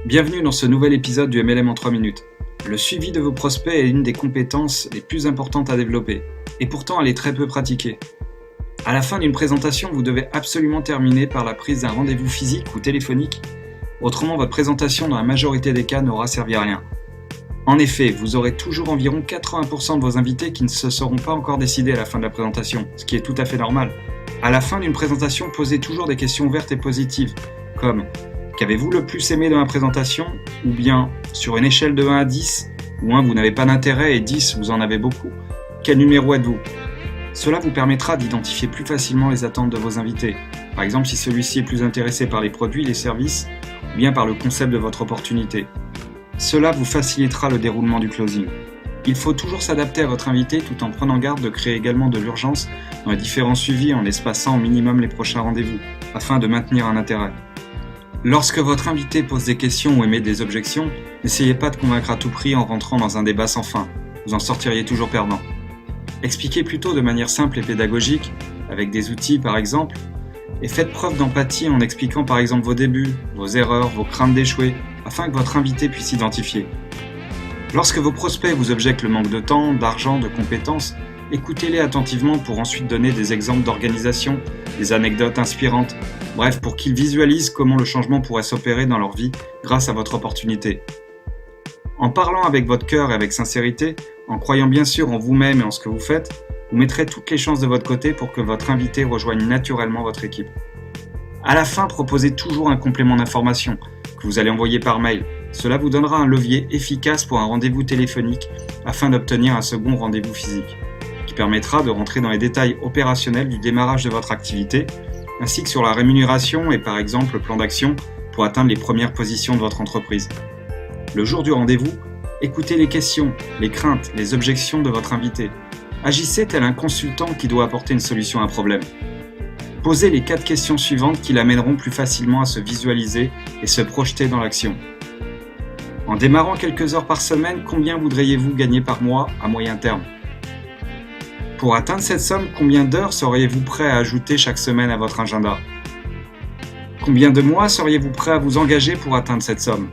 Bienvenue dans ce nouvel épisode du MLM en 3 minutes. Le suivi de vos prospects est une des compétences les plus importantes à développer, et pourtant elle est très peu pratiquée. À la fin d'une présentation, vous devez absolument terminer par la prise d'un rendez-vous physique ou téléphonique, autrement votre présentation dans la majorité des cas n'aura servi à rien. En effet, vous aurez toujours environ 80% de vos invités qui ne se seront pas encore décidés à la fin de la présentation, ce qui est tout à fait normal. À la fin d'une présentation, posez toujours des questions ouvertes et positives, comme « Qu'avez-vous le plus aimé dans ma présentation ?» ou bien « Sur une échelle de 1 à 10, où 1 vous n'avez pas d'intérêt et 10 vous en avez beaucoup, quel numéro êtes-vous » Cela vous permettra d'identifier plus facilement les attentes de vos invités, par exemple si celui-ci est plus intéressé par les produits, les services, ou bien par le concept de votre opportunité. Cela vous facilitera le déroulement du closing. Il faut toujours s'adapter à votre invité tout en prenant garde de créer également de l'urgence dans les différents suivis en espaçant au minimum les prochains rendez-vous, afin de maintenir un intérêt. Lorsque votre invité pose des questions ou émet des objections, n'essayez pas de convaincre à tout prix en rentrant dans un débat sans fin, vous en sortiriez toujours perdant. Expliquez plutôt de manière simple et pédagogique, avec des outils par exemple, et faites preuve d'empathie en expliquant par exemple vos débuts, vos erreurs, vos craintes d'échouer, afin que votre invité puisse identifier. Lorsque vos prospects vous objectent le manque de temps, d'argent, de compétences, écoutez-les attentivement pour ensuite donner des exemples d'organisation, des anecdotes inspirantes, bref pour qu'ils visualisent comment le changement pourrait s'opérer dans leur vie grâce à votre opportunité. En parlant avec votre cœur et avec sincérité, en croyant bien sûr en vous-même et en ce que vous faites, vous mettrez toutes les chances de votre côté pour que votre invité rejoigne naturellement votre équipe. À la fin, proposez toujours un complément d'information que vous allez envoyer par mail. Cela vous donnera un levier efficace pour un rendez-vous téléphonique afin d'obtenir un second rendez-vous physique, qui permettra de rentrer dans les détails opérationnels du démarrage de votre activité, ainsi que sur la rémunération et par exemple le plan d'action pour atteindre les premières positions de votre entreprise. Le jour du rendez-vous, écoutez les questions, les craintes, les objections de votre invité. Agissez tel un consultant qui doit apporter une solution à un problème. Posez les 4 questions suivantes qui l'amèneront plus facilement à se visualiser et se projeter dans l'action. En démarrant quelques heures par semaine, combien voudriez-vous gagner par mois à moyen terme ? Pour atteindre cette somme, combien d'heures seriez-vous prêt à ajouter chaque semaine à votre agenda ? Combien de mois seriez-vous prêt à vous engager pour atteindre cette somme ?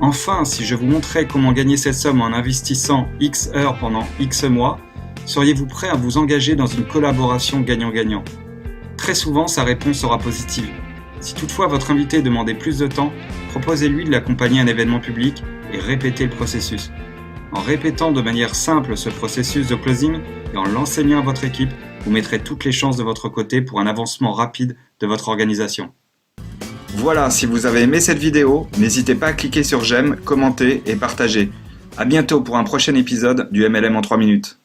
Enfin, si je vous montrais comment gagner cette somme en investissant X heures pendant X mois, seriez-vous prêt à vous engager dans une collaboration gagnant-gagnant ? Très souvent, sa réponse sera positive. Si toutefois votre invité demandait plus de temps, proposez-lui de l'accompagner à un événement public et répétez le processus. En répétant de manière simple ce processus de closing et en l'enseignant à votre équipe, vous mettrez toutes les chances de votre côté pour un avancement rapide de votre organisation. Voilà, si vous avez aimé cette vidéo, n'hésitez pas à cliquer sur j'aime, commenter et partager. À bientôt pour un prochain épisode du MLM en 3 minutes.